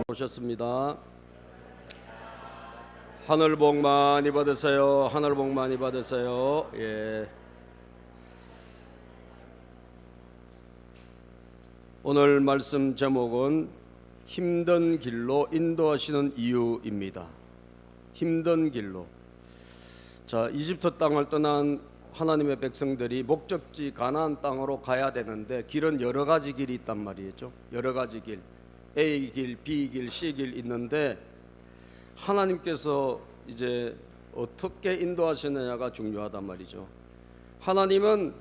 오셨습니다. 하늘 복 많이 받으세요. 하늘 복 많이 받으세요. 오늘 말씀 제목은 힘든 길로 인도하시는 이유입니다. 힘든 길로. 자, 이집트 땅을 떠난 하나님의 백성들이 목적지 가나안 땅으로 가야 되는데 길은 여러 가지 길이 있단 말이죠. 여러 가지 길. A 길, B 길, C 길 있는데 하나님께서 이제 어떻게 인도하시느냐가 중요하단 말이죠. 하나님은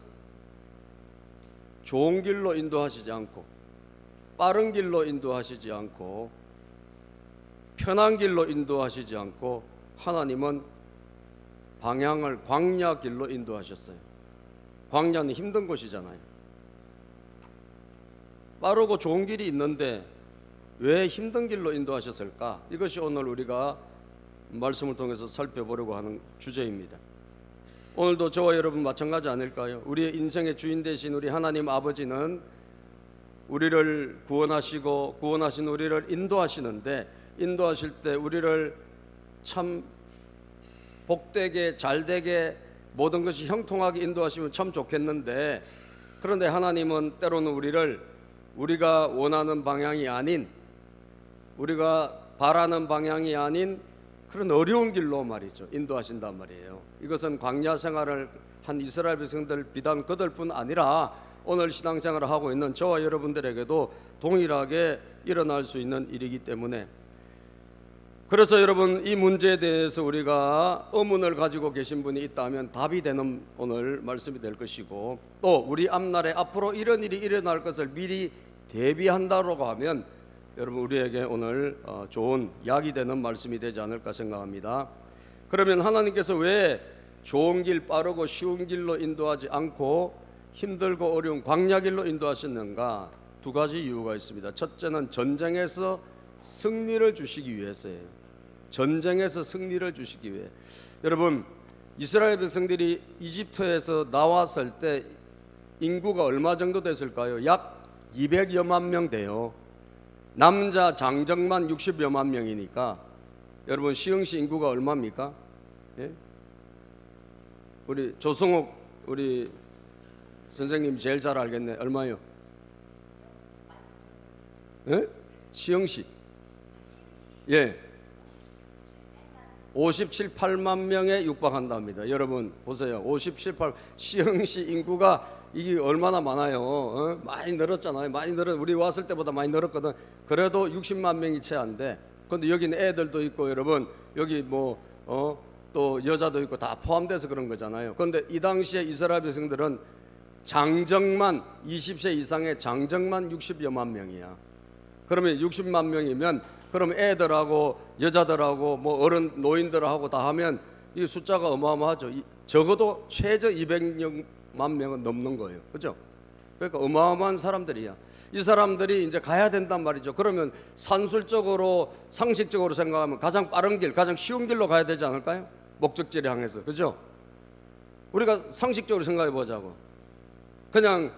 좋은 길로 인도하시지 않고 빠른 길로 인도하시지 않고 편한 길로 인도하시지 않고 하나님은 방향을 광야 길로 인도하셨어요. 광야는 힘든 곳이잖아요. 빠르고 좋은 길이 있는데 왜 힘든 길로 인도하셨을까? 이것이 오늘 우리가 말씀을 통해서 살펴보려고 하는 주제입니다. 오늘도 저와 여러분 마찬가지 아닐까요? 우리의 인생의 주인 되신 우리 하나님 아버지는 우리를 구원하시고 구원하신 우리를 인도하시는데 인도하실 때 우리를 참 복되게 잘되게 모든 것이 형통하게 인도하시면 참 좋겠는데, 그런데 하나님은 때로는 우리가 원하는 방향이 아닌, 우리가 바라는 방향이 아닌 그런 어려운 길로 말이죠 인도하신단 말이에요. 이것은 광야 생활을 한 이스라엘 백성들 비단 그들뿐 아니라 오늘 신앙생활을 하고 있는 저와 여러분들에게도 동일하게 일어날 수 있는 일이기 때문에, 그래서 여러분 이 문제에 대해서 우리가 의문을 가지고 계신 분이 있다면 답이 되는 오늘 말씀이 될 것이고, 또 우리 앞날에 앞으로 이런 일이 일어날 것을 미리 대비한다고 하면 여러분 우리에게 오늘 좋은 약이 되는 말씀이 되지 않을까 생각합니다. 그러면 하나님께서 왜 좋은 길, 빠르고 쉬운 길로 인도하지 않고 힘들고 어려운 광야 길로 인도하셨는가? 두 가지 이유가 있습니다. 첫째는 전쟁에서 승리를 주시기 위해서예요. 전쟁에서 승리를 주시기 위해. 여러분 이스라엘 백성들이 이집트에서 나왔을 때 인구가 얼마 정도 됐을까요? 약 200여만 명 돼요. 남자 장정만 60여만 명이니까 여러분 시흥시 인구가 얼마입니까? 예? 우리 조성욱 우리 선생님 제일 잘 알겠네. 얼마요? 예? 시흥시 57, 8만 명에 육박한답니다. 여러분 보세요. 57, 8 시흥시 인구가 이게 얼마나 많아요. 많이 늘었잖아요. 많이 우리 왔을 때보다 많이 늘었거든. 그래도 60만 명이 채 안 돼. 근데 여기는 애들도 있고 여러분 여기 또 여자도 있고 다 포함돼서 그런 거잖아요. 그런데 이 당시에 이스라엘 백성들은 장정만 20세 이상의 장정만 60여만 명이야. 그러면 60만 명이면 그럼 애들하고 여자들하고 뭐 어른 노인들하고 다 하면 이 숫자가 어마어마하죠. 적어도 최저 200만 명은 넘는 거예요. 그렇죠? 그러니까 어마어마한 사람들이야. 이 사람들이 이제 가야 된단 말이죠. 그러면 산술적으로 상식적으로 생각하면 가장 빠른 길, 가장 쉬운 길로 가야 되지 않을까요? 목적지를 향해서. 그렇죠? 우리가 상식적으로 생각해 보자고. 그냥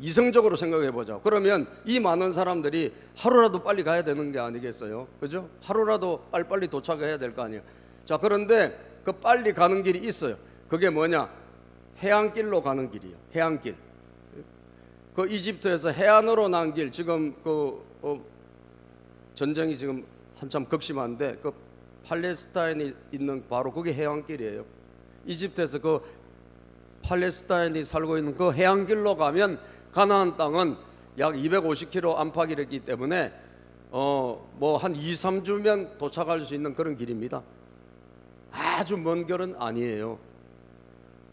이성적으로 생각해 보자. 그러면 이 많은 사람들이 하루라도 빨리 가야 되는 게 아니겠어요? 그죠? 하루라도 빨리 도착해야 될 거 아니에요. 자, 그런데 그 빨리 가는 길이 있어요. 그게 뭐냐? 해안길로 가는 길이에요. 해안길. 그 이집트에서 해안으로 난 길, 지금 전쟁이 지금 한참 극심한데 그 팔레스타인이 있는 바로 그게 해안길이에요. 이집트에서 그 팔레스타인이 살고 있는 그 해안길로 가면 가나안 땅은 약 250km 안팎이기 때문에 뭐 한 2, 3주면 도착할 수 있는 그런 길입니다. 아주 먼 길은 아니에요.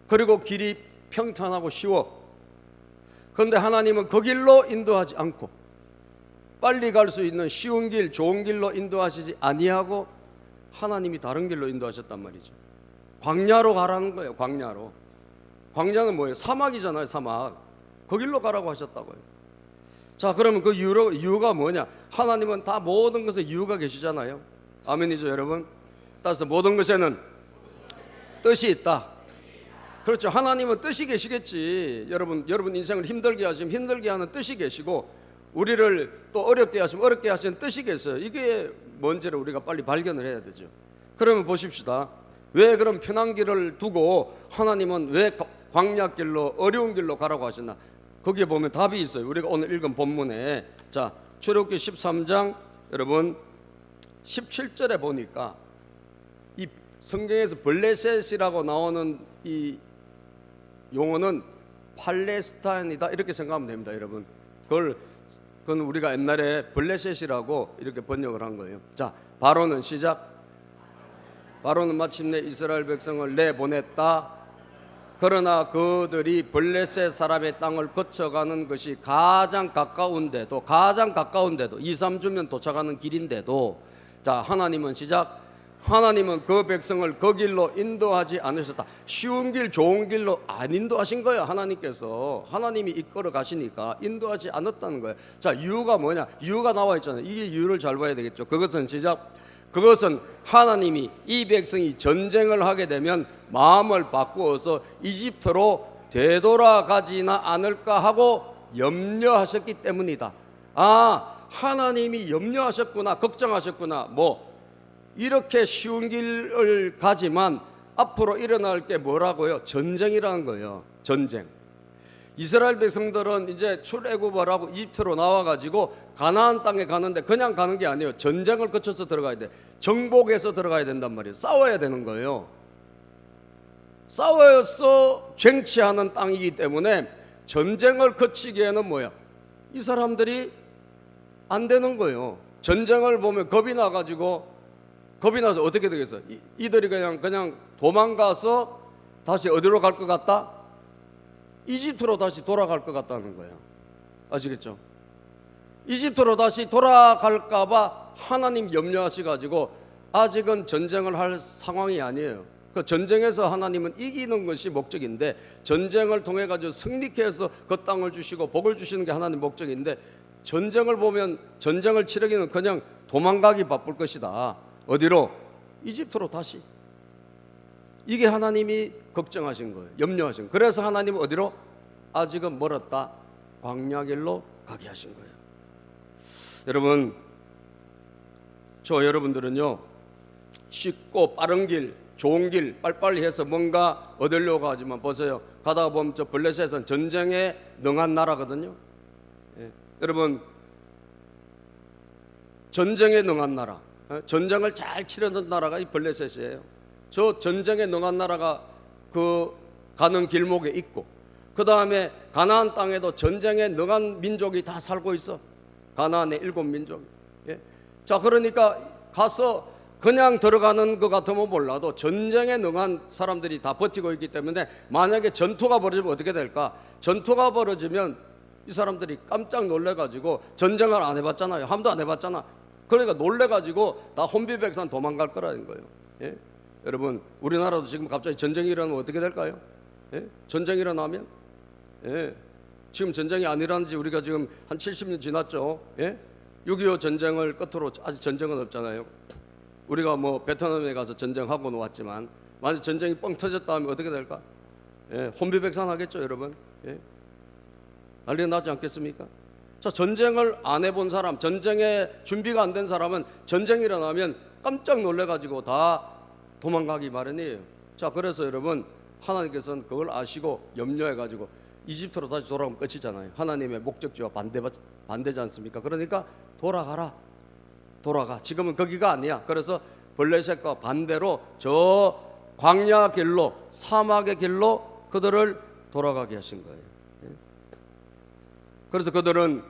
그리고 길이 평탄하고 쉬워. 그런데 하나님은 그 길로 인도하지 않고 빨리 갈 수 있는 쉬운 길, 좋은 길로 인도하시지 아니하고 하나님이 다른 길로 인도하셨단 말이죠. 광야로 가라는 거예요. 광야로. 광야는 뭐예요? 사막이잖아요. 사막. 그 길로 가라고 하셨다고요. 자, 그러면 그 이유가 뭐냐? 하나님은 다 모든 것에 이유가 계시잖아요. 아멘이죠, 여러분? 따라서 모든 것에는 뜻이 있다. 그렇죠. 하나님은 뜻이 계시겠지. 여러분 인생을 힘들게 하시면 힘들게 하는 뜻이 계시고, 우리를 또 어렵게 하시면 어렵게 하시는 뜻이겠어요. 이게 뭔지를 우리가 빨리 발견을 해야 되죠. 그러면 보십시다. 왜 그런 편한 길을 두고 하나님은 왜 광야길로 어려운 길로 가라고 하셨나? 거기에 보면 답이 있어요. 우리가 오늘 읽은 본문에, 자, 출애굽기 13장 여러분 17절에 보니까 이 성경에서 블레셋이라고 나오는 이 용어는 팔레스타인이다 이렇게 생각하면 됩니다. 여러분 그건 우리가 옛날에 블레셋이라고 이렇게 번역을 한 거예요. 자, 바로는 시작. 바로는 마침내 이스라엘 백성을 내보냈다. 그러나 그들이 블레셋 사람의 땅을 거쳐가는 것이 가장 가까운데도 2, 3주면 도착하는 길인데도, 자, 하나님은 시작. 하나님은 그 백성을 그 길로 인도하지 않으셨다. 쉬운 길, 좋은 길로 안 인도하신 거예요. 하나님이 이끌어 가시니까 인도하지 않았다는 거예요. 자, 이유가 뭐냐? 이유가 나와 있잖아요. 이게 이유를 잘 봐야 되겠죠. 그것은 시작. 그것은 하나님이 이 백성이 전쟁을 하게 되면 마음을 바꾸어서 이집트로 되돌아가지나 않을까 하고 염려하셨기 때문이다. 아, 하나님이 염려하셨구나, 걱정하셨구나. 뭐 이렇게 쉬운 길을 가지만 앞으로 일어날 게 뭐라고요? 전쟁이라는 거예요. 전쟁. 이스라엘 백성들은 이제 출애굽을 하고 이집트로 나와가지고 가나안 땅에 가는데 그냥 가는 게 아니에요. 전쟁을 거쳐서 들어가야 돼. 정복해서 들어가야 된단 말이에요. 싸워야 되는 거예요. 싸워서 쟁취하는 땅이기 때문에 전쟁을 거치기에는 뭐야? 이 사람들이 안 되는 거예요. 전쟁을 보면 겁이 나서 어떻게 되겠어요? 이들이 그냥 도망가서 다시 어디로 갈 것 같다? 이집트로 다시 돌아갈 것 같다는 거예요. 아시겠죠? 이집트로 다시 돌아갈까 봐 하나님 염려하셔가지고 아직은 전쟁을 할 상황이 아니에요. 그 전쟁에서 하나님은 이기는 것이 목적인데, 전쟁을 통해 가지고 승리케 해서 그 땅을 주시고 복을 주시는 게 하나님 목적인데, 전쟁을 보면 전쟁을 치르기는 그냥 도망가기 바쁠 것이다. 어디로? 이집트로 다시. 이게 하나님이 걱정하신 거예요. 염려하신 거예요. 그래서 하나님은 어디로? 아직은 멀었다. 광야길로 가게 하신 거예요. 여러분, 여러분들은요, 쉽고 빠른 길, 좋은 길 빨리빨리 해서 뭔가 얻으려고 하지만 보세요. 가다가 보면 저 블레셋은 전쟁에 능한 나라거든요. 예. 여러분, 전쟁에 능한 나라, 전쟁을 잘 치르는 나라가 이 블레셋이에요. 저 전쟁에 능한 나라가 그 가는 길목에 있고, 그 다음에 가나안 땅에도 전쟁에 능한 민족이 다 살고 있어. 가나안의 7민족. 예. 자, 그러니까 가서 그냥 들어가는 것 같으면 몰라도 전쟁에 능한 사람들이 다 버티고 있기 때문에 만약에 전투가 벌어지면 어떻게 될까? 전투가 벌어지면 이 사람들이 깜짝 놀래가지고, 전쟁을 안 해봤잖아요. 한 번도 안 해봤잖아. 그러니까 놀래가지고 다 혼비백산 도망갈 거라는 거예요. 예? 여러분, 우리나라도 지금 갑자기 전쟁이 일어나면 어떻게 될까요? 예? 전쟁이 일어나면, 예, 지금 전쟁이 안 일어난 지 우리가 지금 한 70년 지났죠. 예? 6.25 전쟁을 끝으로 아직 전쟁은 없잖아요. 우리가 뭐 베트남에 가서 전쟁하고 왔지만 만약 전쟁이 뻥 터졌다 하면 어떻게 될까? 예, 혼비백산하겠죠, 여러분. 예? 난리가 나지 않겠습니까? 자, 전쟁을 안 해본 사람, 전쟁에 준비가 안 된 사람은 전쟁이 일어나면 깜짝 놀래가지고 다 도망가기 마련이에요. 자, 그래서 여러분, 하나님께서는 그걸 아시고 염려해가지고 이집트로 다시 돌아오면 끝이잖아요. 하나님의 목적지와 반대지 않습니까? 그러니까 돌아가. 지금은 거기가 아니야. 그래서 블레셋과 반대로 저 광야 길로, 사막의 길로 그들을 돌아가게 하신 거예요. 그래서 그들은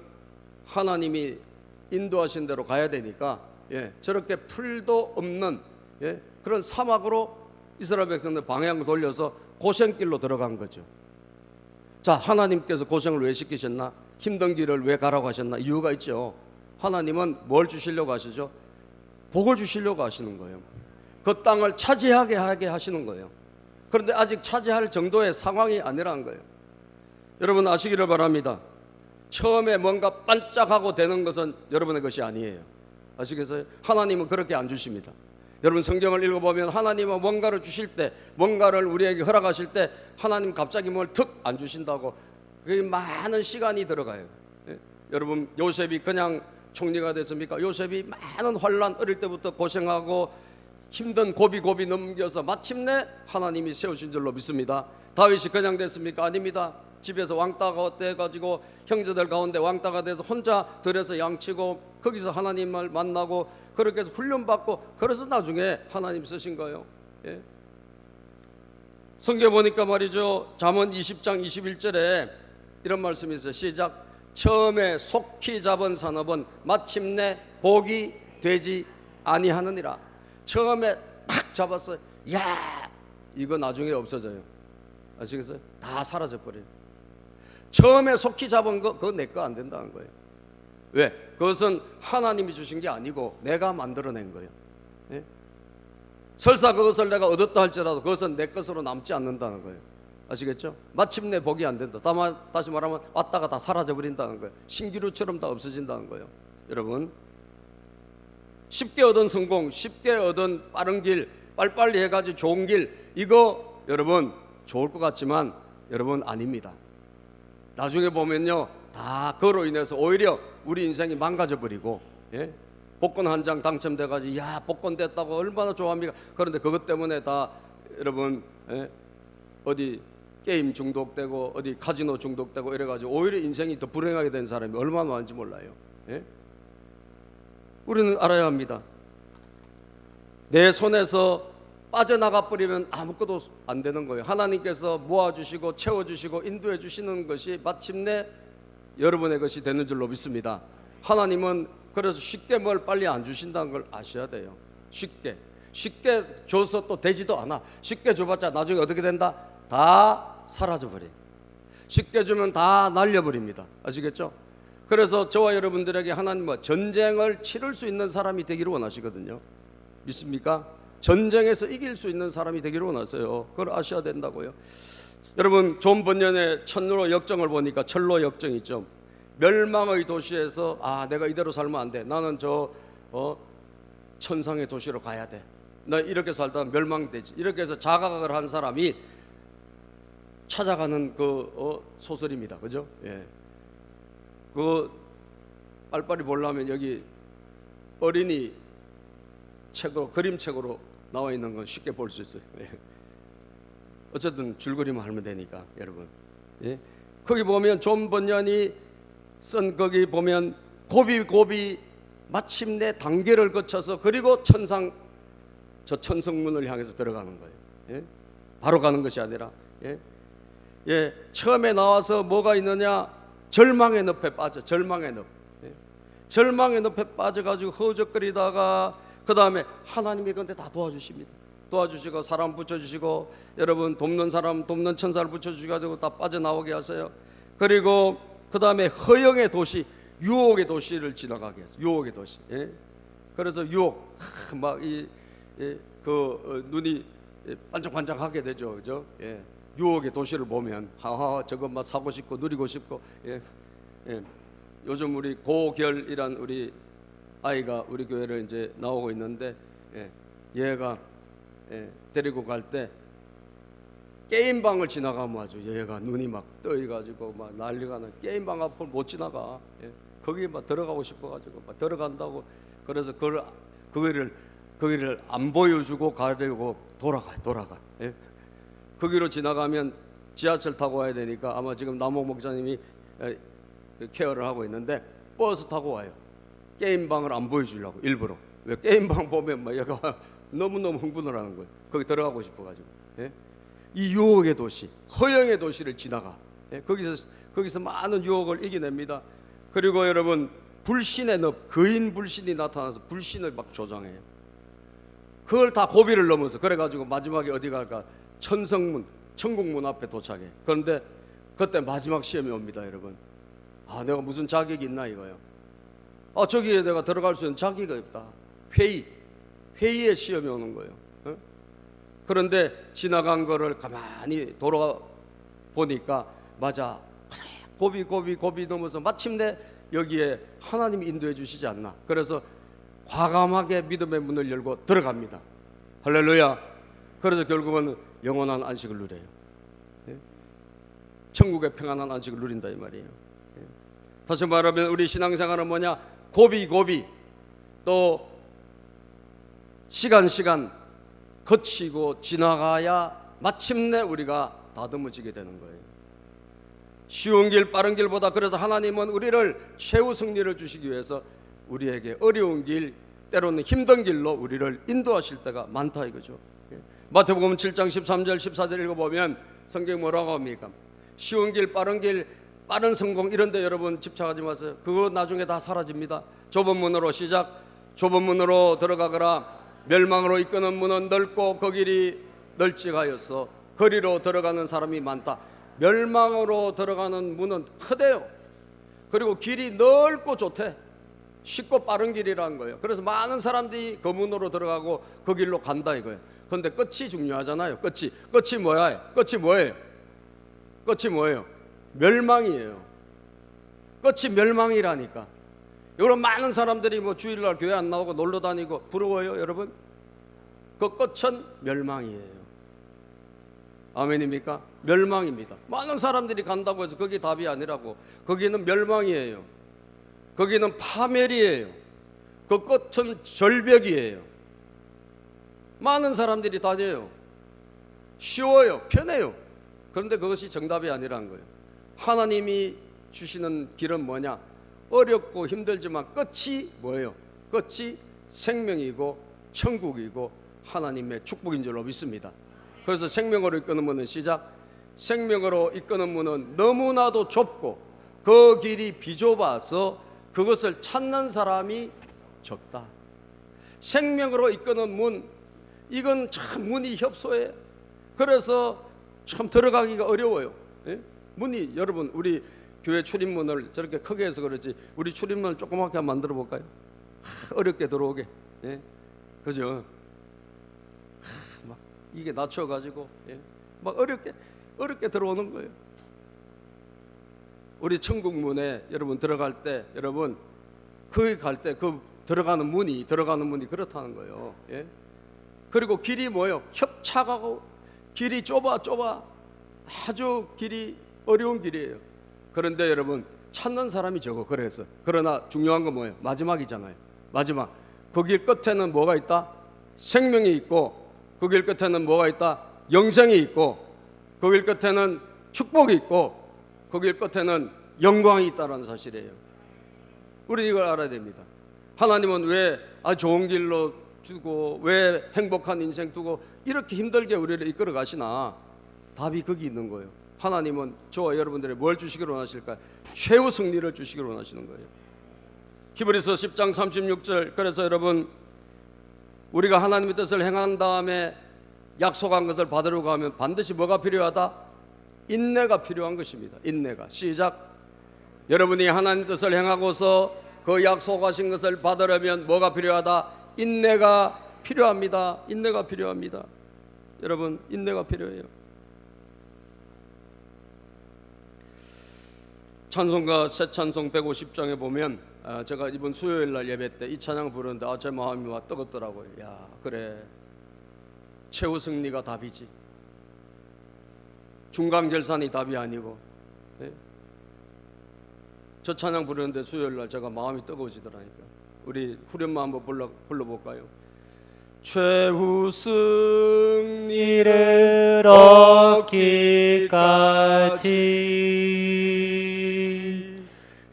하나님이 인도하신 대로 가야 되니까, 예, 저렇게 풀도 없는, 예, 그런 사막으로 이스라엘 백성들 방향을 돌려서 고생길로 들어간 거죠. 자, 하나님께서 고생을 왜 시키셨나? 힘든 길을 왜 가라고 하셨나? 이유가 있죠. 하나님은 뭘 주시려고 하시죠? 복을 주시려고 하시는 거예요. 그 땅을 차지하게 하게 하시는 거예요. 그런데 아직 차지할 정도의 상황이 아니라는 거예요. 여러분 아시기를 바랍니다. 처음에 뭔가 반짝하고 되는 것은 여러분의 것이 아니에요. 아시겠어요? 하나님은 그렇게 안 주십니다. 여러분 성경을 읽어보면 하나님은 뭔가를 주실 때, 뭔가를 우리에게 허락하실 때, 하나님 갑자기 뭘 툭 안 주신다고 그게 많은 시간이 들어가요. 여러분 요셉이 그냥 총리가 됐습니까? 요셉이 많은 환난, 어릴 때부터 고생하고 힘든 고비 넘겨서 마침내 하나님이 세우신 줄로 믿습니다. 다윗이 그냥 됐습니까? 아닙니다. 집에서 왕따가 돼가지고 형제들 가운데 왕따가 돼서 혼자 들에서 양치고 거기서 하나님을 만나고 그렇게 해서 훈련받고 그래서 나중에 하나님 쓰신 거예요. 예. 성경 보니까 말이죠, 잠언 20장 21절에 이런 말씀이 있어요. 시작. 처음에 속히 잡은 산업은 마침내 복이 되지 아니하느니라. 처음에 팍 잡았어요. 야, 이거 나중에 없어져요. 아시겠어요? 다 사라져 버려요. 처음에 속히 잡은 거 그거 내 거 안 된다는 거예요. 왜? 그것은 하나님이 주신 게 아니고 내가 만들어낸 거예요. 예? 설사 그것을 내가 얻었다 할지라도 그것은 내 것으로 남지 않는다는 거예요. 아시겠죠? 마침내 복이 안 된다. 다시 말하면 왔다가 다 사라져 버린다는 거예요. 신기루처럼 다 없어진다는 거예요. 여러분, 쉽게 얻은 성공, 쉽게 얻은 빠른 길, 빨리빨리 해가지고 좋은 길, 이거 여러분 좋을 것 같지만 여러분 아닙니다. 나중에 보면요, 다 그로 인해서 오히려 우리 인생이 망가져 버리고, 예? 복권 한 장 당첨돼가지고 야 복권 됐다고 얼마나 좋아합니까? 그런데 그것 때문에 다 여러분, 예? 어디 게임 중독되고 어디 카지노 중독되고 이래가지고 오히려 인생이 더 불행하게 된 사람이 얼마나 많은지 몰라요. 예? 우리는 알아야 합니다. 내 손에서 빠져나가 버리면 아무것도 안 되는 거예요. 하나님께서 모아주시고 채워주시고 인도해 주시는 것이 마침내 여러분의 것이 되는 줄로 믿습니다. 하나님은 그래서 쉽게 뭘 빨리 안 주신다는 걸 아셔야 돼요. 쉽게 줘서 또 되지도 않아. 쉽게 줘봤자 나중에 어떻게 된다? 다 사라져버려요. 쉽게 주면 다 날려버립니다. 아시겠죠? 그래서 저와 여러분들에게 하나님은 전쟁을 치를 수 있는 사람이 되기를 원하시거든요. 믿습니까? 전쟁에서 이길 수 있는 사람이 되기를 원하세요. 그걸 아셔야 된다고요. 여러분, 존 번연의 천로 역정을 보니까 철로 역정 있죠. 멸망의 도시에서 내가 이대로 살면 안 돼. 나는 천상의 도시로 가야 돼. 나 이렇게 살다 멸망되지. 이렇게 해서 자각을 한 사람이 찾아가는 소설입니다. 그죠? 예. 그 빨리빨리 보려면 여기 어린이 책으로, 그림책으로 나와 있는 건 쉽게 볼 수 있어요. 예. 어쨌든 줄거리만 하면 되니까 여러분. 예. 거기 보면 존 번연이 쓴 거기 보면 고비 마침내 단계를 거쳐서 그리고 저 천성문을 향해서 들어가는 거예요. 예. 바로 가는 것이 아니라 처음에 나와서 뭐가 있느냐? 절망의 늪에 빠져. 절망의 늪. 절망의 늪에 빠져가지고 허우적거리다가 그 다음에 하나님이 그런데 다 도와주십니다. 도와주시고 사람 붙여주시고 여러분 돕는 사람 돕는 천사를 붙여주셔가지고 다 빠져나오게 하세요. 그리고 그 다음에 허영의 도시, 유혹의 도시를 지나가게 했어요. 유혹의 도시. 그래서 유혹 막 눈이 반짝반짝하게 되죠, 그죠? 유혹의 도시를 보면 저거 막 사고 싶고 누리고 싶고. 요즘 우리 고결이란 우리 아이가 우리 교회를 이제 나오고 있는데 얘가 데리고 갈 때 게임방을 지나가면 아주 얘가 눈이 막 떠가지고 막 난리가 나. 게임방 앞을 못 지나가. 거기 막 들어가고 싶어가지고 막 들어간다고. 그래서 거기를 안 보여주고 가려고 돌아가. 거기로 지나가면 지하철 타고 와야 되니까 아마 지금 남홍 목사님이 케어를 하고 있는데 버스 타고 와요. 게임방을 안 보여주려고 일부러. 왜? 게임방 보면 막 얘가 너무너무 흥분을 하는 거예요. 거기 들어가고 싶어가지고. 이 유혹의 도시, 허영의 도시를 지나가. 거기서 많은 유혹을 이겨냅니다. 그리고 여러분, 불신의 늪, 거인 불신이 나타나서 불신을 막 조장해요. 그걸 다 고비를 넘어서 그래가지고 마지막에 어디 갈까? 천성문, 천국문 앞에 도착해. 그런데 그때 마지막 시험이 옵니다, 여러분. 내가 무슨 자격이 있나 이거요. 저기에 내가 들어갈 수 있는 자격이 없다. 회의의 시험이 오는 거예요. 그런데 지나간 거를 가만히 돌아보니까 맞아. 고비 넘어서 마침내 여기에 하나님이 인도해 주시지 않나. 그래서 과감하게 믿음의 문을 열고 들어갑니다. 할렐루야. 그래서 결국은 영원한 안식을 누려요. 천국의 평안한 안식을 누린다 이 말이에요. 다시 말하면 우리 신앙생활은 뭐냐? 고비 또 시간 거치고 지나가야 마침내 우리가 다듬어지게 되는 거예요. 쉬운 길 빠른 길보다, 그래서 하나님은 우리를 최후 승리를 주시기 위해서 우리에게 어려운 길, 때로는 힘든 길로 우리를 인도하실 때가 많다 이거죠. 마태복음 7장 13절 14절 읽어보면 성경이 뭐라고 합니까? 쉬운 길 빠른 성공 이런 데 여러분 집착하지 마세요. 그거 나중에 다 사라집니다. 좁은 문으로 시작. 좁은 문으로 들어가거라. 멸망으로 이끄는 문은 넓고 그 길이 널찍하여서 거리로 들어가는 사람이 많다. 멸망으로 들어가는 문은 크대요. 그리고 길이 넓고 좋대. 쉽고 빠른 길이라는 거예요. 그래서 많은 사람들이 그 문으로 들어가고 그 길로 간다 이거예요. 그런데 끝이 중요하잖아요. 끝이 뭐예요? 끝이 뭐예요? 멸망이에요. 끝이 멸망이라니까. 여러분, 많은 사람들이 뭐 주일날 교회 안 나오고 놀러 다니고 부러워요 여러분? 그 끝은 멸망이에요. 아멘입니까? 멸망입니다. 많은 사람들이 간다고 해서 그게 답이 아니라고. 거기는 멸망이에요. 거기는 파멸이에요. 그 끝은 절벽이에요. 많은 사람들이 다녀요. 쉬워요. 편해요. 그런데 그것이 정답이 아니라는 거예요. 하나님이 주시는 길은 뭐냐? 어렵고 힘들지만 끝이 뭐예요? 끝이 생명이고 천국이고 하나님의 축복인 줄로 믿습니다. 그래서 생명으로 이끄는 문은 시작. 생명으로 이끄는 문은 너무나도 좁고 그 길이 비좁아서 그것을 찾는 사람이 적다. 생명으로 이끄는 문, 이건 참 문이 협소해. 그래서 참 들어가기가 어려워요. 예? 문이, 여러분 우리 교회 출입문을 저렇게 크게 해서 그렇지 우리 출입문을 조그맣게 한번 만들어 볼까요? 어렵게 들어오게. 예? 그죠? 막 이게 낮춰가지고 막 어렵게 들어오는 거예요. 우리 천국문에 여러분 들어갈 때, 여러분 거기 갈 때 그 들어가는 문이 그렇다는 거예요. 예? 그리고 길이 뭐예요? 협착하고 길이 좁아 아주 길이 어려운 길이에요. 그런데 여러분 찾는 사람이 적어. 그래서 그러나 중요한 건 뭐예요? 마지막이잖아요. 마지막. 그 길 끝에는 뭐가 있다? 생명이 있고, 그 길 끝에는 뭐가 있다? 영생이 있고, 그 길 끝에는 축복이 있고, 그 길 끝에는 영광이 있다는 사실이에요. 우리 이걸 알아야 됩니다. 하나님은 왜 좋은 길로 두고, 왜 행복한 인생 두고 이렇게 힘들게 우리를 이끌어 가시나? 답이 거기 있는 거예요. 하나님은 저와 여러분들이 뭘 주시기를 원하실까요? 최후 승리를 주시기를 원하시는 거예요. 히브리서 10장 36절. 그래서 여러분, 우리가 하나님의 뜻을 행한 다음에 약속한 것을 받으려고 하면 반드시 뭐가 필요하다? 인내가 필요한 것입니다. 인내가. 시작. 여러분이 하나님 뜻을 행하고서 그 약속하신 것을 받으려면 뭐가 필요하다? 인내가 필요합니다. 인내가 필요합니다. 여러분, 인내가 필요해요. 찬송가 새 찬송 150장에 보면 제가 이번 수요일 날 예배 때 이 찬양 부르는데 제 마음이 막 뜨겁더라고요. 야, 그래, 최후 승리가 답이지. 중간 결산이 답이 아니고. 예? 저 찬양 부르는데 수요일 날 제가 마음이 뜨거워지더라니까. 우리 후렴만 한번 불러볼까요? 최후 승리를 얻기까지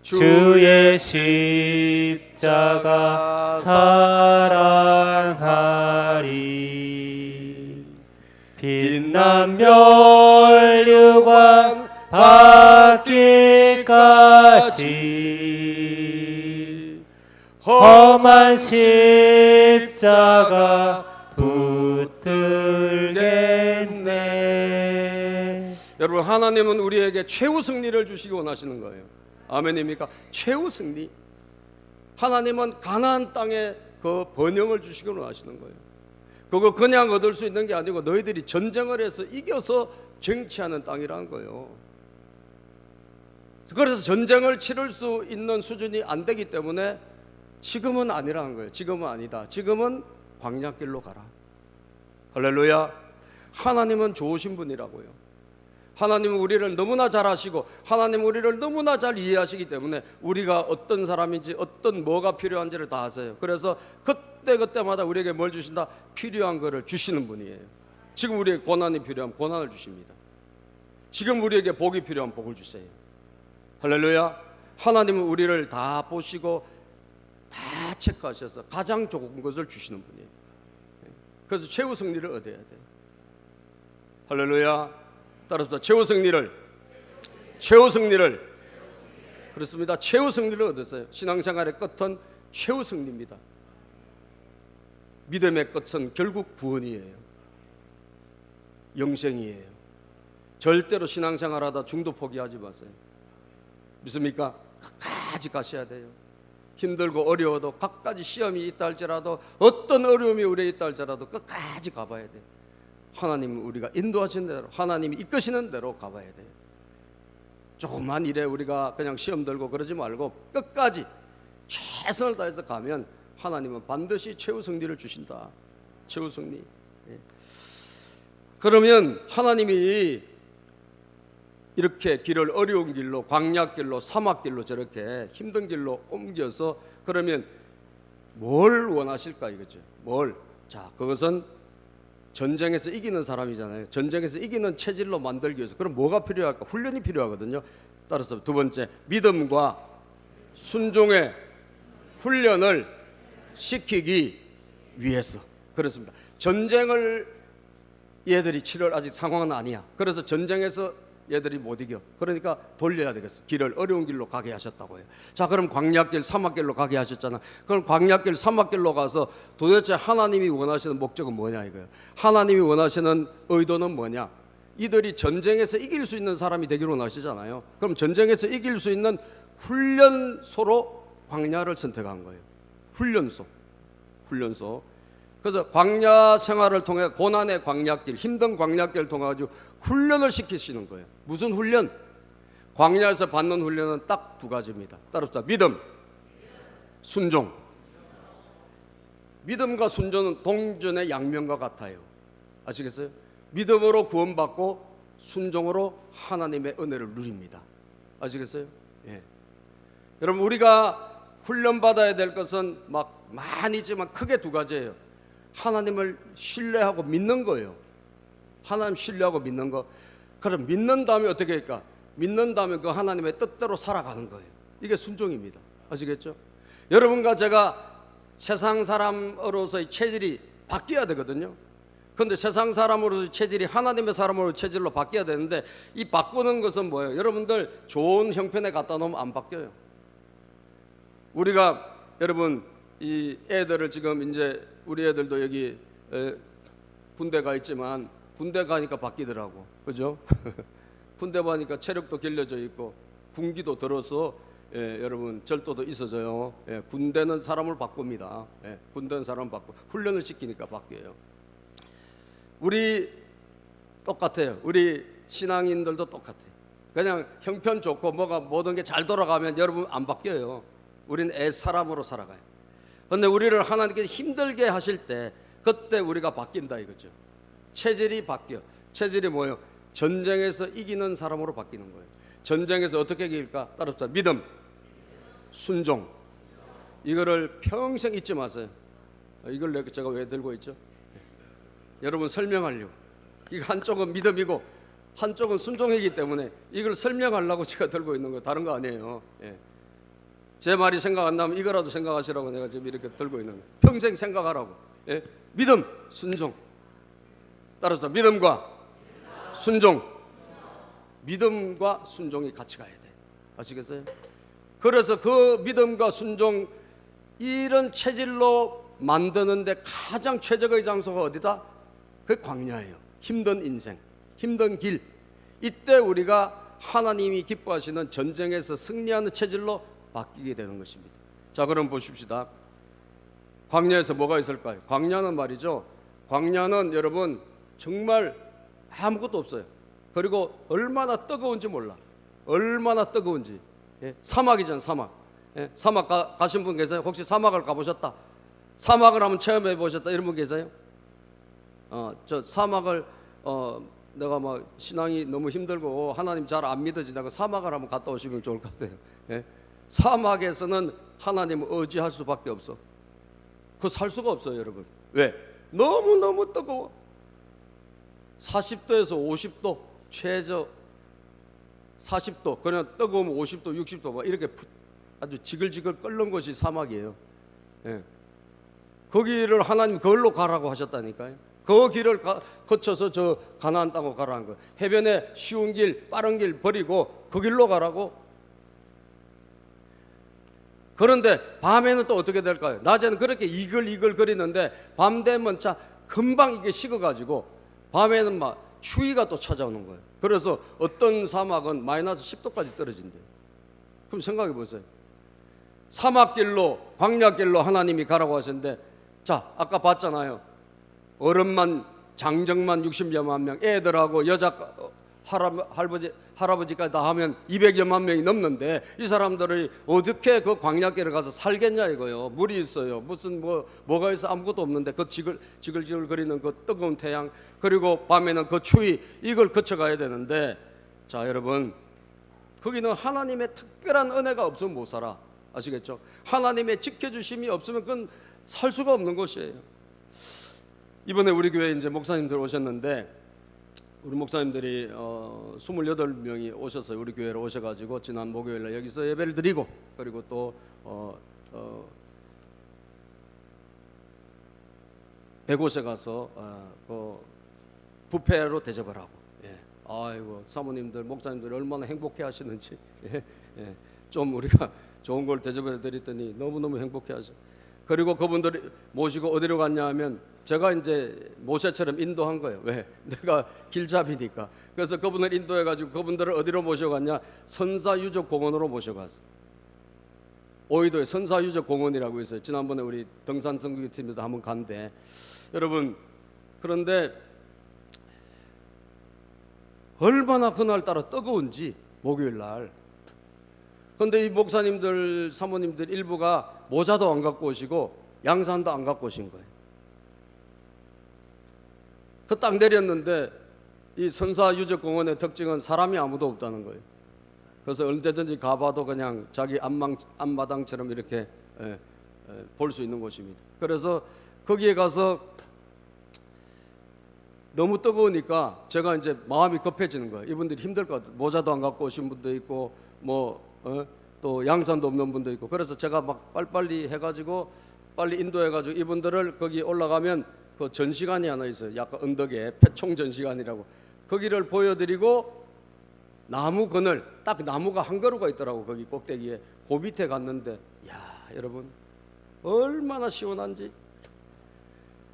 주의 십자가 사랑하리. 빛난 멸류관 받기까지 험한 십자가 붙들겠네. 여러분, 하나님은 우리에게 최후 승리를 주시기 원하시는 거예요. 아멘입니까? 최후 승리. 하나님은 가나안 땅에 그 번영을 주시기 원하시는 거예요. 그거 그냥 얻을 수 있는 게 아니고 너희들이 전쟁을 해서 이겨서 쟁취하는 땅이라는 거예요. 그래서 전쟁을 치를 수 있는 수준이 안 되기 때문에 지금은 아니라는 거예요. 지금은 아니다. 지금은 광야길로 가라. 할렐루야. 하나님은 좋으신 분이라고요. 하나님은 우리를 너무나 잘 아시고 하나님은 우리를 너무나 잘 이해하시기 때문에 우리가 어떤 사람인지 어떤 뭐가 필요한지를 다 아세요. 그래서 그때마다 우리에게 뭘 주신다? 필요한 거를 주시는 분이에요. 지금 우리에게 고난이 필요하면 고난을 주십니다. 지금 우리에게 복이 필요하면 복을 주세요. 할렐루야. 하나님은 우리를 다 보시고 다 체크하셔서 가장 좋은 것을 주시는 분이에요. 그래서 최후 승리를 얻어야 돼요. 할렐루야. 따라서 최후 승리를 그렇습니다. 최후 승리를 얻었어요. 신앙생활의 끝은 최후 승리입니다. 믿음의 끝은 결국 구원이에요. 영생이에요. 절대로 신앙생활하다 중도 포기하지 마세요. 믿습니까? 끝까지 가셔야 돼요. 힘들고 어려워도 갖가지 시험이 있다 할지라도 어떤 어려움이 우리에 있다 할지라도 끝까지 가봐야 돼요. 하나님은 우리가 인도하신 대로 하나님이 이끄시는 대로 가봐야 돼요. 조금만 일에 우리가 그냥 시험 들고 그러지 말고 끝까지 최선을 다해서 가면 하나님은 반드시 최후 승리를 주신다. 최후 승리. 그러면 하나님이 이렇게 길을 어려운 길로 광야길로 사막길로 저렇게 힘든 길로 옮겨서 그러면 뭘 원하실까 이거죠. 뭘? 자, 그것은 전쟁에서 이기는 사람이잖아요. 전쟁에서 이기는 체질로 만들기 위해서 그럼 뭐가 필요할까? 훈련이 필요하거든요. 따라서 두 번째, 믿음과 순종의 훈련을 시키기 위해서. 그렇습니다. 전쟁을 얘들이 치를 아직 상황은 아니야. 그래서 전쟁에서 얘들이 못 이겨. 그러니까 돌려야 되겠어. 길을 어려운 길로 가게 하셨다고요. 자, 그럼 광야길 사막길로 가게 하셨잖아. 그럼 광야길 사막길로 가서 도대체 하나님이 원하시는 목적은 뭐냐 이거예요. 하나님이 원하시는 의도는 뭐냐. 이들이 전쟁에서 이길 수 있는 사람이 되기로 원하시잖아요. 그럼 전쟁에서 이길 수 있는 훈련소로 광야를 선택한 거예요. 훈련소. 그래서 광야 생활을 통해 고난의 광야길, 힘든 광야길을 통해 가지고 훈련을 시키시는 거예요. 무슨 훈련? 광야에서 받는 훈련은 딱 두 가지입니다. 따릅시다. 믿음, 순종. 믿음과 순종은 동전의 양면과 같아요. 아시겠어요? 믿음으로 구원받고 순종으로 하나님의 은혜를 누립니다. 아시겠어요? 예. 여러분, 우리가 훈련받아야 될 것은 막 많이지만 크게 두 가지예요. 하나님을 신뢰하고 믿는 거예요. 하나님 신뢰하고 믿는 거. 그럼 믿는 다음에 어떻게 할까? 믿는 다음에 그 하나님의 뜻대로 살아가는 거예요. 이게 순종입니다. 아시겠죠? 여러분과 제가 세상 사람으로서의 체질이 바뀌어야 되거든요. 그런데 세상 사람으로서의 체질이 하나님의 사람으로 체질로 바뀌어야 되는데 이 바꾸는 것은 뭐예요? 여러분들 좋은 형편에 갖다 놓으면 안 바뀌어요. 우리가 여러분 이 애들을 지금 이제 우리 애들도 여기 군대 가 있지만 군대 가니까 바뀌더라고. 그죠? 군대 가니까 체력도 길러져 있고 군기도 들어서 여러분 절도도 있어져요. 군대는 사람을 바꿉니다. 군대는 사람을 바꾸 훈련을 시키니까 바뀌어요. 우리 똑같아요. 우리 신앙인들도 똑같아요. 그냥 형편 좋고 뭐가 모든 게 잘 돌아가면 여러분 안 바뀌어요. 우리는 애 사람으로 살아가요. 그런데 우리를 하나님께서 힘들게 하실 때 그때 우리가 바뀐다 이거죠. 체질이 바뀌어. 체질이 뭐예요? 전쟁에서 이기는 사람으로 바뀌는 거예요. 전쟁에서 어떻게 이길까? 따릅시다. 믿음, 순종. 이거를 평생 잊지 마세요. 이걸 제가 왜 들고 있죠? 여러분 설명하려고. 이거 한쪽은 믿음이고 한쪽은 순종이기 때문에 이걸 설명하려고 제가 들고 있는 거 다른 거 아니에요. 제 말이 생각 안 나면 이거라도 생각하시라고 내가 지금 이렇게 들고 있는 거예요. 평생 생각하라고. 믿음, 순종. 따라서 믿음과 순종. 믿음과 순종이 같이 가야 돼. 아시겠어요? 그래서 그 믿음과 순종 이런 체질로 만드는데 가장 최적의 장소가 어디다? 그 광야예요. 힘든 인생, 힘든 길. 이때 우리가 하나님이 기뻐하시는 전쟁에서 승리하는 체질로 바뀌게 되는 것입니다. 자, 그럼 보십시다. 광야에서 뭐가 있을까요? 광야는 말이죠. 광야는 여러분 정말 아무것도 없어요. 그리고 얼마나 뜨거운지 몰라. 얼마나 뜨거운지. 사막이잖아요. 사막. 사막 가신 분 계세요? 혹시 사막을 가보셨다? 사막을 한번 체험해 보셨다? 이런 분 계세요? 저 사막을 내가 막 신앙이 너무 힘들고 하나님 잘 안 믿어지다가 사막을 한번 갔다 오시면 좋을 것 같아요. 예? 사막에서는 하나님을 의지할 수밖에 없어. 그 살 수가 없어요, 여러분. 왜? 너무너무 뜨거워. 40도에서 50도, 최저 40도, 그냥 뜨거우면 50도, 60도 막 이렇게 아주 지글지글 끓는 곳이 사막이에요. 예. 거기를 하나님 그걸로 가라고 하셨다니까요. 그 길을 거쳐서 저 가나안 땅으로 가라는 거예요. 해변에 쉬운 길, 빠른 길 버리고 그 길로 가라고. 그런데 밤에는 또 어떻게 될까요? 낮에는 그렇게 이글이글 거리는데 밤 되면 자 금방 이게 식어가지고 밤에는 막 추위가 또 찾아오는 거예요. 그래서 어떤 사막은 마이너스 10도까지 떨어진대요. 그럼 생각해 보세요. 사막길로, 광야길로 하나님이 가라고 하셨는데, 자 아까 봤잖아요. 어른만, 장정만 60여만 명, 애들하고 여자 할아버지까지 다 하면 200여만 명이 넘는데 이 사람들이 어떻게 그 광야길을 가서 살겠냐 이거요. 물이 있어요. 무슨 뭐가 있어? 아무것도 없는데 그 지글지글 거리는 그 뜨거운 태양, 그리고 밤에는 그 추위, 이걸 거쳐가야 되는데, 자 여러분, 거기는 하나님의 특별한 은혜가 없으면 못 살아. 아시겠죠? 하나님의 지켜주심이 없으면 그건 살 수가 없는 것이에요. 이번에 우리 교회에 이제 목사님들 오셨는데, 우리 목사님들이 28명이 오셨어요. 우리 교회로 오셔가지고 지난 목요일날 여기서 예배를 드리고, 그리고 또 백곳에 가서 그 뷔페로 대접을 하고. 예. 아이고 사모님들, 목사님들 얼마나 행복해 하시는지. 예. 예. 좀 우리가 좋은 걸 대접해 드렸더니 너무너무 행복해 하죠. 그리고 그분들이 모시고 어디로 갔냐 하면 제가 이제 모세처럼 인도한 거예요. 왜? 내가 길잡이니까. 그래서 그분을 인도해가지고 그분들을 어디로 모셔갔냐? 선사유적공원으로 모셔갔어. 오이도에 선사유적공원이라고 있어요. 지난번에 우리 등산 선교팀에서 한번 간대. 여러분, 그런데 얼마나 그날따라 뜨거운지, 목요일날. 그런데 이 목사님들, 사모님들 일부가 모자도 안 갖고 오시고 양산도 안 갖고 오신 거예요. 그 딱 내렸는데 이 선사유적공원의 특징은 사람이 아무도 없다는 거예요. 그래서 언제든지 가봐도 그냥 자기 앞마당처럼 이렇게 볼 수 있는 곳입니다. 그래서 거기에 가서 너무 뜨거우니까 제가 이제 마음이 급해지는 거예요. 이분들이 힘들 것 같아요. 모자도 안 갖고 오신 분도 있고 또 양산도 없는 분도 있고. 그래서 제가 막 빨리빨리 해가지고 빨리 인도해가지고 이분들을 거기 올라가면 그 전시관이 하나 있어요. 약간 언덕에 패총 전시관이라고. 거기를 보여드리고 나무 그늘, 딱 나무가 한 그루가 있더라고. 거기 꼭대기에. 그 밑에 갔는데, 야 여러분 얼마나 시원한지.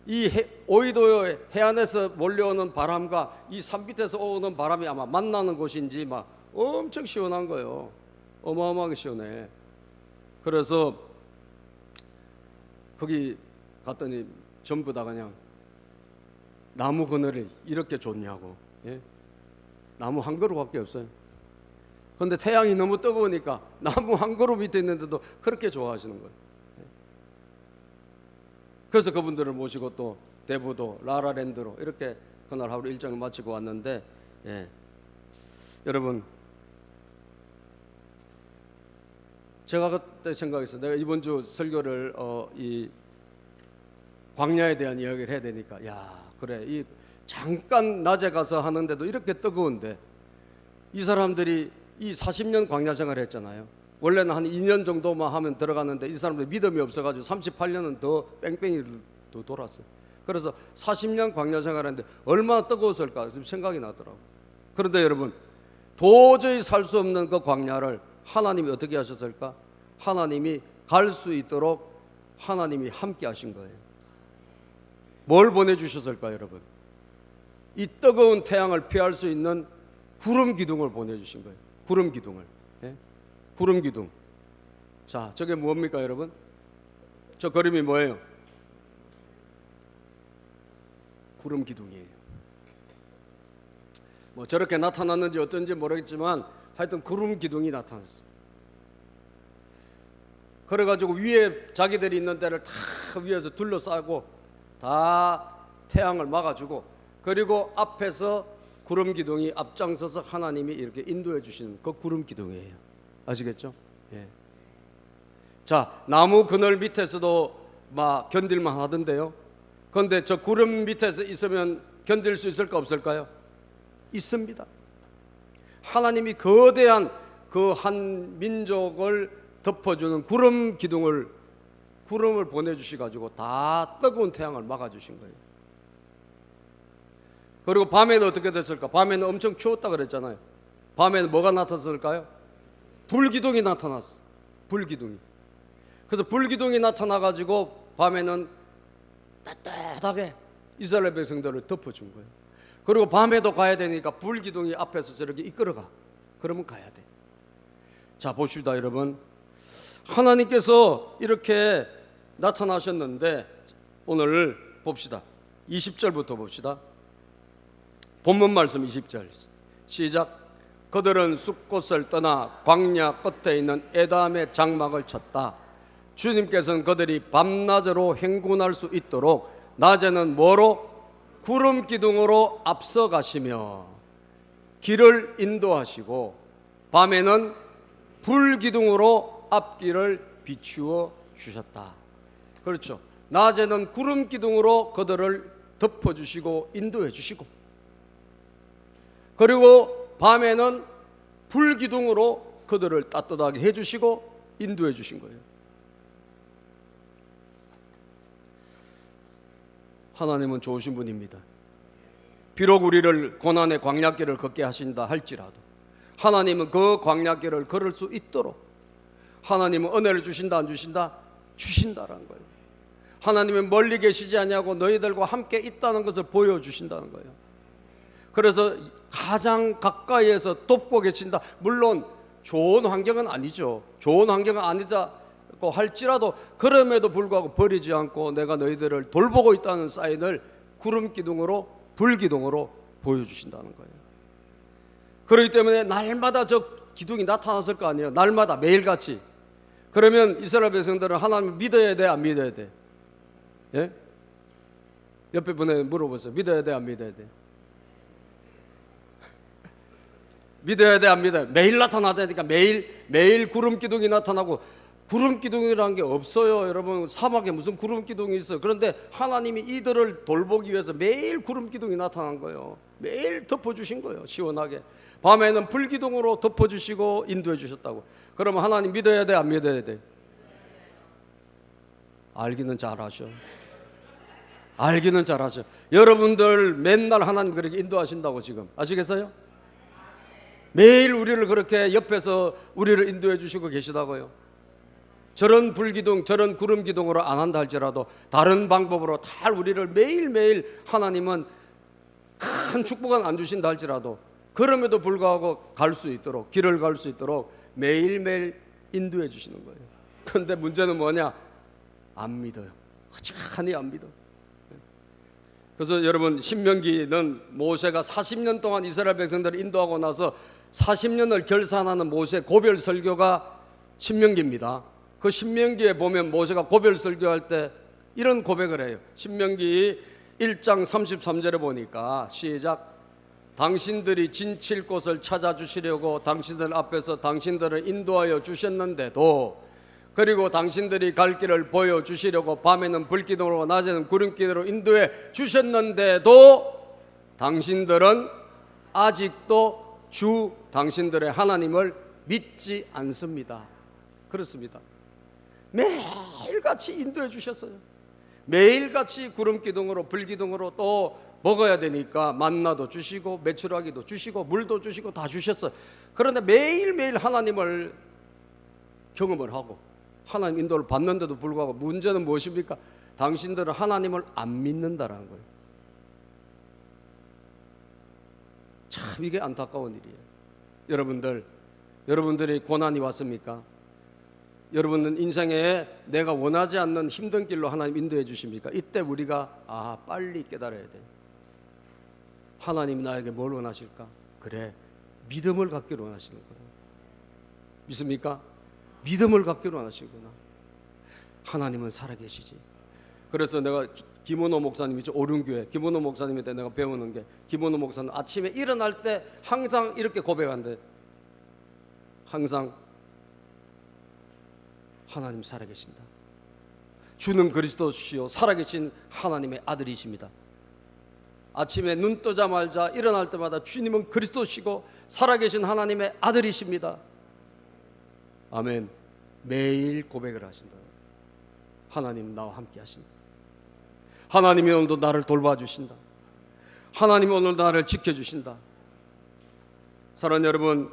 이 오이도 해안에서 몰려오는 바람과 이 산 밑에서 오는 바람이 아마 만나는 곳인지 막 엄청 시원한 거예요. 어마어마하게 시원해. 그래서 거기 갔더니 전부 다 그냥 나무 그늘이 이렇게 좋냐고. 예? 나무 한 그루밖에 없어요. 그런데 태양이 너무 뜨거우니까 나무 한 그루 밑에 있는데도 그렇게 좋아하시는 거예요. 예? 그래서 그분들을 모시고 또 대부도 라라랜드로 이렇게 그날 하루 일정을 마치고 왔는데, 예. 여러분, 제가 그때 생각했어요. 내가 이번 주 설교를 이 광야에 대한 이야기를 해야 되니까, 야 그래, 이 잠깐 낮에 가서 하는데도 이렇게 뜨거운데 이 사람들이 이 40년 광야 생활을 했잖아요. 원래는 한 2년 정도만 하면 들어갔는데 이 사람들 믿음이 없어가지고 38년은 더 뺑뺑이 더 돌았어요. 그래서 40년 광야 생활했는데 얼마나 뜨거웠을까 좀 생각이 나더라고요. 그런데 여러분, 도저히 살 수 없는 그 광야를 하나님이 어떻게 하셨을까? 하나님이 갈 수 있도록 하나님이 함께 하신 거예요. 뭘 보내주셨을까 여러분? 이 뜨거운 태양을 피할 수 있는 구름 기둥을 보내주신 거예요. 구름 기둥을. 예? 구름 기둥. 자, 저게 뭡니까 여러분? 저 그림이 뭐예요? 구름 기둥이에요. 뭐 저렇게 나타났는지 어떤지 모르겠지만 하여튼 구름 기둥이 나타났어요. 그래가지고 위에 자기들이 있는 데를 다 위에서 둘러싸고 다 태양을 막아주고, 그리고 앞에서 구름 기둥이 앞장서서 하나님이 이렇게 인도해 주시는 그 구름 기둥이에요. 아시겠죠? 예. 자, 나무 그늘 밑에서도 막 견딜만 하던데요. 그런데 저 구름 밑에서 있으면 견딜 수 있을까 없을까요? 있습니다. 하나님이 거대한 그 한 민족을 덮어주는 구름 기둥을, 구름을 보내주셔가지고 다 뜨거운 태양을 막아주신 거예요. 그리고 밤에는 어떻게 됐을까? 밤에는 엄청 추웠다 그랬잖아요. 밤에는 뭐가 나타났을까요? 불기둥이 나타났어. 불기둥이. 그래서 불기둥이 나타나가지고 밤에는 따뜻하게 이스라엘 백성들을 덮어준 거예요. 그리고 밤에도 가야 되니까 불기둥이 앞에서 저렇게 이끌어가. 그러면 가야 돼. 자, 봅시다 여러분. 하나님께서 이렇게 나타나셨는데 오늘 봅시다. 20절부터 봅시다. 본문 말씀 20절 시작. 그들은 숲곳을 떠나 광야 끝에 있는 에담의 장막을 쳤다. 주님께서는 그들이 밤낮으로 행군할 수 있도록 낮에는 뭐로? 구름 기둥으로 앞서 가시며 길을 인도하시고 밤에는 불 기둥으로 앞길을 비추어 주셨다. 그렇죠. 낮에는 구름 기둥으로 그들을 덮어주시고 인도해 주시고, 그리고 밤에는 불 기둥으로 그들을 따뜻하게 해주시고 인도해 주신 거예요. 하나님은 좋으신 분입니다. 비록 우리를 고난의 광야길을 걷게 하신다 할지라도 하나님은 그 광야길을 걸을 수 있도록 하나님은 은혜를 주신다 안 주신다? 주신다라는 거예요. 하나님은 멀리 계시지 아니하고 너희들과 함께 있다는 것을 보여주신다는 거예요. 그래서 가장 가까이에서 돕고 계신다. 물론 좋은 환경은 아니죠. 좋은 환경은 아니다고 할지라도 그럼에도 불구하고 버리지 않고 내가 너희들을 돌보고 있다는 사인을 구름 기둥으로 불 기둥으로 보여주신다는 거예요. 그렇기 때문에 날마다 저 기둥이 나타났을 거 아니에요. 날마다 매일같이. 그러면 이스라엘 백성들은 하나님을 믿어야 돼 안 믿어야 돼? 예? 옆에 분에 물어보세요. 믿어야 돼 안 믿어야 돼? 믿어야 돼 안 믿어야 돼? 매일 나타나다니까. 매일 구름 기둥이 나타나고. 구름 기둥이라는 게 없어요. 여러분, 사막에 무슨 구름 기둥이 있어요? 그런데 하나님이 이들을 돌보기 위해서 매일 구름 기둥이 나타난 거예요. 매일 덮어주신 거예요. 시원하게. 밤에는 불 기둥으로 덮어주시고 인도해 주셨다고. 그러면 하나님 믿어야 돼 안 믿어야 돼? 알기는 잘하셔. 알기는 잘하셔. 여러분들 맨날 하나님 그렇게 인도하신다고 지금 아시겠어요? 매일 우리를 그렇게 옆에서 우리를 인도해 주시고 계시다고요. 저런 불기둥 저런 구름 기둥으로 안 한다 할지라도 다른 방법으로 다 우리를 매일매일 하나님은 큰 축복은 안 주신다 할지라도 그럼에도 불구하고 갈 수 있도록, 길을 갈 수 있도록 매일매일 인도해 주시는 거예요. 그런데 문제는 뭐냐? 안 믿어요. 허전히 안 믿어. 그래서 여러분, 신명기는 모세가 40년 동안 이스라엘 백성들을 인도하고 나서 40년을 결산하는 모세 고별 설교가 신명기입니다. 그 신명기에 보면 모세가 고별 설교할 때 이런 고백을 해요. 신명기 1장 33절에 보니까 시작. 당신들이 진칠 곳을 찾아주시려고 당신들 앞에서 당신들을 인도하여 주셨는데도, 그리고 당신들이 갈 길을 보여주시려고 밤에는 불기둥으로 낮에는 구름기둥으로 인도해 주셨는데도 당신들은 아직도 주 당신들의 하나님을 믿지 않습니다. 그렇습니다. 매일같이 인도해 주셨어요. 매일같이 구름기둥으로 불기둥으로 또 먹어야 되니까 만나도 주시고 메추라기도 주시고 물도 주시고 다 주셨어요. 그런데 매일매일 하나님을 경험을 하고 하나님 인도를 받는데도 불구하고 문제는 무엇입니까? 당신들은 하나님을 안 믿는다라는 거예요. 참 이게 안타까운 일이에요. 여러분들이 고난이 왔습니까? 여러분은 인생에 내가 원하지 않는 힘든 길로 하나님 인도해 주십니까? 이때 우리가 빨리 깨달아야 돼. 하나님이 나에게 뭘 원하실까? 그래, 믿음을 갖기를 원하시는 거야. 믿습니까? 믿음을 갖기를 원하시구나. 하나님은 살아계시지. 그래서 내가 김원호 목사님이죠. 오륜교회 김원호 목사님한테 내가 배우는 게, 김원호 목사님 아침에 일어날 때 항상 이렇게 고백한대. 항상 하나님 살아계신다. 주는 그리스도시요 살아계신 하나님의 아들이십니다. 아침에 눈 뜨자마자 일어날 때마다 주님은 그리스도시고 살아계신 하나님의 아들이십니다. 아멘. 매일 고백을 하신다. 하나님 나와 함께 하신다. 하나님이 오늘도 나를 돌봐주신다. 하나님이 오늘도 나를 지켜주신다. 사랑하는 여러분,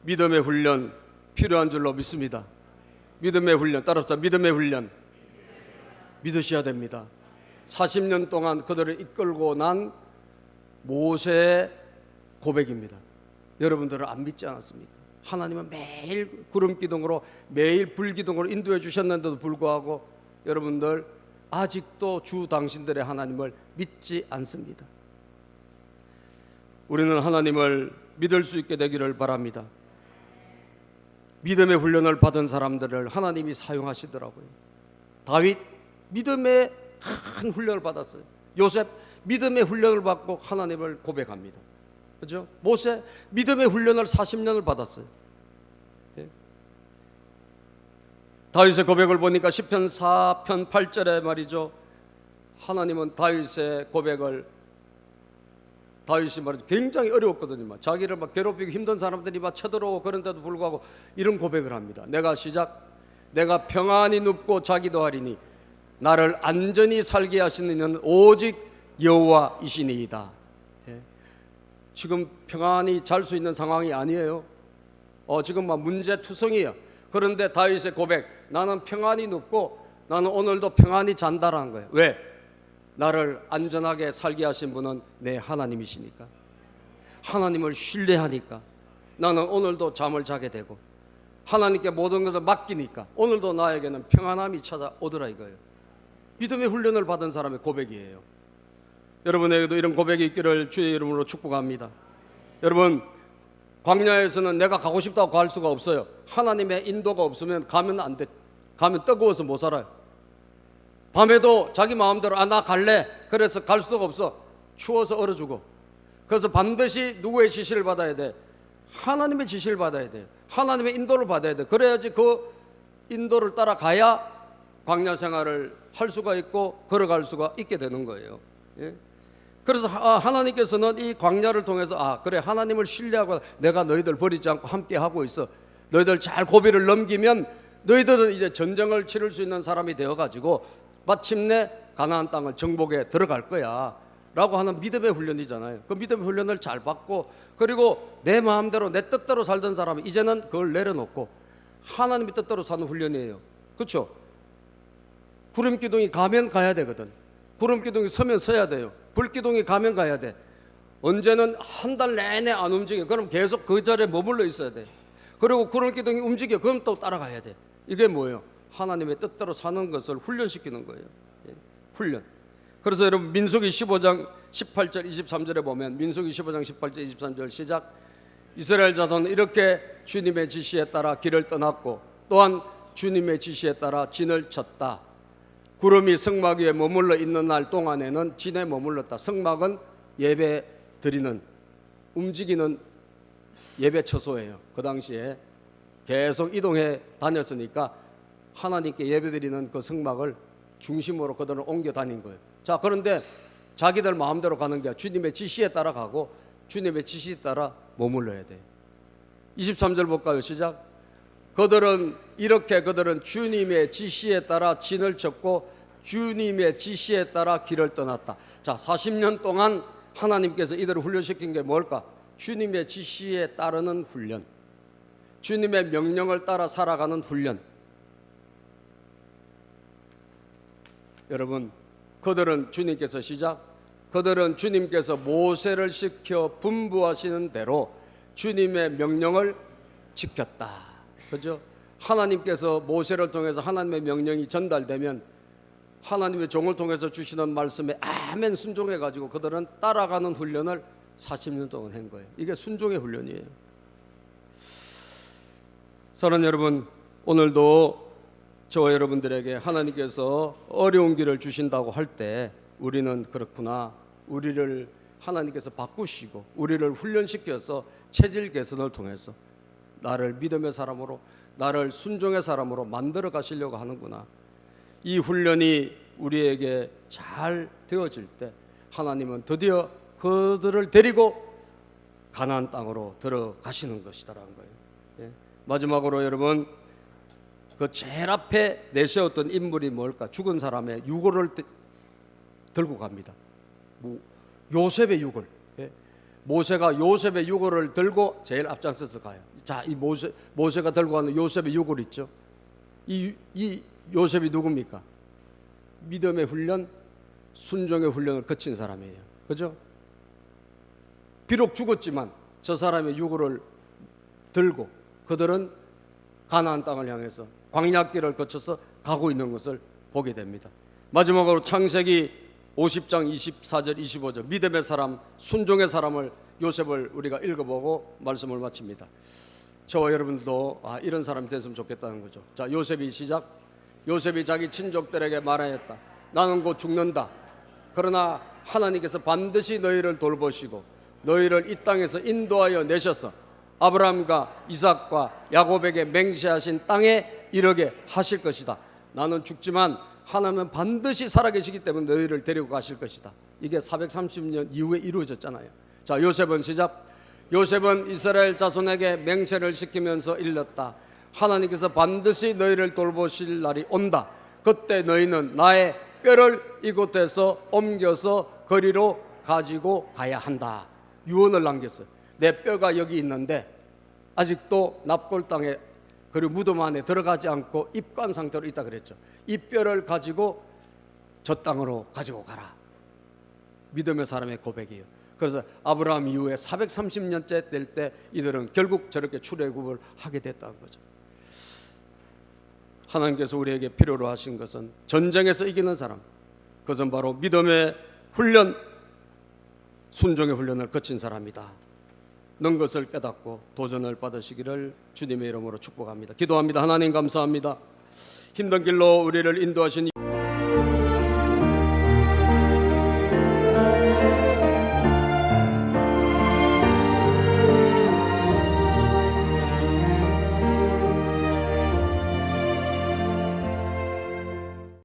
믿음의 훈련 필요한 줄로 믿습니다. 믿음의 훈련, 따라서 믿음의 훈련 믿으셔야 됩니다. 40년 동안 그들을 이끌고 난 모세의 고백입니다. 여러분들은 안 믿지 않았습니까? 하나님은 매일 구름기둥으로 매일 불기둥으로 인도해 주셨는데도 불구하고 여러분들 아직도 주 당신들의 하나님을 믿지 않습니다. 우리는 하나님을 믿을 수 있게 되기를 바랍니다. 믿음의 훈련을 받은 사람들을 하나님이 사용하시더라고요. 다윗 믿음의 큰 훈련을 받았어요. 요셉 믿음의 훈련을 받고 하나님을 고백합니다. 그렇죠? 모세 믿음의 훈련을 40년을 받았어요. 예. 다윗의 고백을 보니까 시편 4편 8절에 말이죠. 하나님은 다윗의 고백을, 다윗이 말이죠, 굉장히 어려웠거든요. 자기를 막 괴롭히고 힘든 사람들이 막 쳐들어오고 그런데도 불구하고 이런 고백을 합니다. 내가 평안히 눕고 자기도 하리니 나를 안전히 살게 하시는 이는 오직 여호와이시니이다. 예. 지금 평안히 잘 수 있는 상황이 아니에요. 지금 막 문제투성이에요. 그런데 다윗의 고백, 나는 평안히 눕고 나는 오늘도 평안히 잔다라는 거예요. 왜? 나를 안전하게 살게 하신 분은 내 하나님이시니까, 하나님을 신뢰하니까 나는 오늘도 잠을 자게 되고 하나님께 모든 것을 맡기니까 오늘도 나에게는 평안함이 찾아오더라 이거예요. 믿음의 훈련을 받은 사람의 고백이에요. 여러분에게도 이런 고백이 있기를 주의 이름으로 축복합니다. 여러분, 광야에서는 내가 가고 싶다고 갈 수가 없어요. 하나님의 인도가 없으면 가면 안 돼. 가면 뜨거워서 못 살아요. 밤에도 자기 마음대로 나 갈래. 그래서 갈 수가 없어. 추워서 얼어 죽어. 그래서 반드시 누구의 지시를 받아야 돼? 하나님의 지시를 받아야 돼. 하나님의 인도를 받아야 돼. 그래야지 그 인도를 따라가야 광야 생활을 할 수가 있고 걸어갈 수가 있게 되는 거예요. 예? 그래서 하나님께서는 이 광야를 통해서 그래, 하나님을 신뢰하고 내가 너희들 버리지 않고 함께 하고 있어. 너희들 잘 고비를 넘기면 너희들은 이제 전쟁을 치를 수 있는 사람이 되어가지고 마침내 가나안 땅을 정복에 들어갈 거야 라고 하는 믿음의 훈련이잖아요. 그 믿음의 훈련을 잘 받고, 그리고 내 마음대로 내 뜻대로 살던 사람이 이제는 그걸 내려놓고 하나님의 뜻대로 사는 훈련이에요. 그렇죠? 구름기둥이 가면 가야 되거든. 구름기둥이 서면 서야 돼요. 불기둥이 가면 가야 돼. 언제는 한 달 내내 안 움직여. 그럼 계속 그 자리에 머물러 있어야 돼. 그리고 구름기둥이 움직여. 그럼 또 따라가야 돼. 이게 뭐예요? 하나님의 뜻대로 사는 것을 훈련시키는 거예요. 예, 훈련. 그래서 여러분, 민수기 15장 18절 23절에 보면, 민수기 15장 18절 23절 시작. 이스라엘 자손은 이렇게 주님의 지시에 따라 길을 떠났고 또한 주님의 지시에 따라 진을 쳤다. 구름이 성막 위에 머물러 있는 날 동안에는 진에 머물렀다. 성막은 예배 드리는, 움직이는 예배 처소예요. 그 당시에 계속 이동해 다녔으니까 하나님께 예배 드리는 그 성막을 중심으로 그들은 옮겨 다닌 거예요. 자, 그런데 자기들 마음대로 가는 게 아니라 주님의 지시에 따라 가고 주님의 지시에 따라 머물러야 돼요. 23절 볼까요? 시작. 그들은 주님의 지시에 따라 진을 쳤고 주님의 지시에 따라 길을 떠났다. 자, 40년 동안 하나님께서 이들을 훈련시킨 게 뭘까? 주님의 지시에 따르는 훈련, 주님의 명령을 따라 살아가는 훈련. 여러분, 그들은 주님께서 모세를 시켜 분부하시는 대로 주님의 명령을 지켰다. 그죠? 하나님께서 모세를 통해서 하나님의 명령이 전달되면 하나님의 종을 통해서 주시는 말씀에 아멘 순종해가지고 그들은 따라가는 훈련을 40년 동안 한 거예요. 이게 순종의 훈련이에요. 사랑하는 여러분, 오늘도 저와 여러분들에게 하나님께서 어려운 길을 주신다고 할 때 우리는 그렇구나. 우리를 하나님께서 바꾸시고 우리를 훈련시켜서 체질 개선을 통해서 나를 믿음의 사람으로, 나를 순종의 사람으로 만들어 가시려고 하는구나. 이 훈련이 우리에게 잘 되어질 때 하나님은 드디어 그들을 데리고 가나안 땅으로 들어가시는 것이다라는 거예요. 예. 마지막으로 여러분, 그 제일 앞에 내세웠던 인물이 뭘까? 죽은 사람의 유골을 들고 갑니다. 요셉의 유골. 예. 모세가 요셉의 유골을 들고 제일 앞장서서 가요. 자, 이 모세가 들고 가는 요셉의 유골 있죠. 이 요셉이 누굽니까? 믿음의 훈련, 순종의 훈련을 거친 사람이에요. 그죠? 비록 죽었지만 저 사람의 유골을 들고 그들은 가나안 땅을 향해서 광야길을 거쳐서 가고 있는 것을 보게 됩니다. 마지막으로 창세기 50장 24절 25절 믿음의 사람, 순종의 사람을 요셉을 우리가 읽어보고 말씀을 마칩니다. 저와 여러분도 이런 사람이 됐으면 좋겠다는 거죠. 자, 요셉이 시작. 요셉이 자기 친족들에게 말하였다. 나는 곧 죽는다. 그러나 하나님께서 반드시 너희를 돌보시고 너희를 이 땅에서 인도하여 내셔서 아브라함과 이삭과 야곱에게 맹세하신 땅에 이르게 하실 것이다. 나는 죽지만 하나님은 반드시 살아계시기 때문에 너희를 데리고 가실 것이다. 이게 430년 이후에 이루어졌잖아요. 자, 요셉은 시작. 요셉은 이스라엘 자손에게 맹세를 시키면서 일렀다. 하나님께서 반드시 너희를 돌보실 날이 온다. 그때 너희는 나의 뼈를 이곳에서 옮겨서 거리로 가지고 가야 한다. 유언을 남겼어요. 내 뼈가 여기 있는데 아직도 납골 땅에 그리고 무덤 안에 들어가지 않고 입관 상태로 있다 그랬죠. 이 뼈를 가지고 저 땅으로 가지고 가라. 믿음의 사람의 고백이에요. 그래서 아브라함 이후에 430년째 될 때 이들은 결국 저렇게 출애굽을 하게 됐다는 거죠. 하나님께서 우리에게 필요로 하신 것은 전쟁에서 이기는 사람, 그것은 바로 믿음의 훈련, 순종의 훈련을 거친 사람이다 는 것을 깨닫고 도전을 받으시기를 주님의 이름으로 축복합니다. 기도합니다. 하나님 감사합니다. 힘든 길로 우리를 인도하신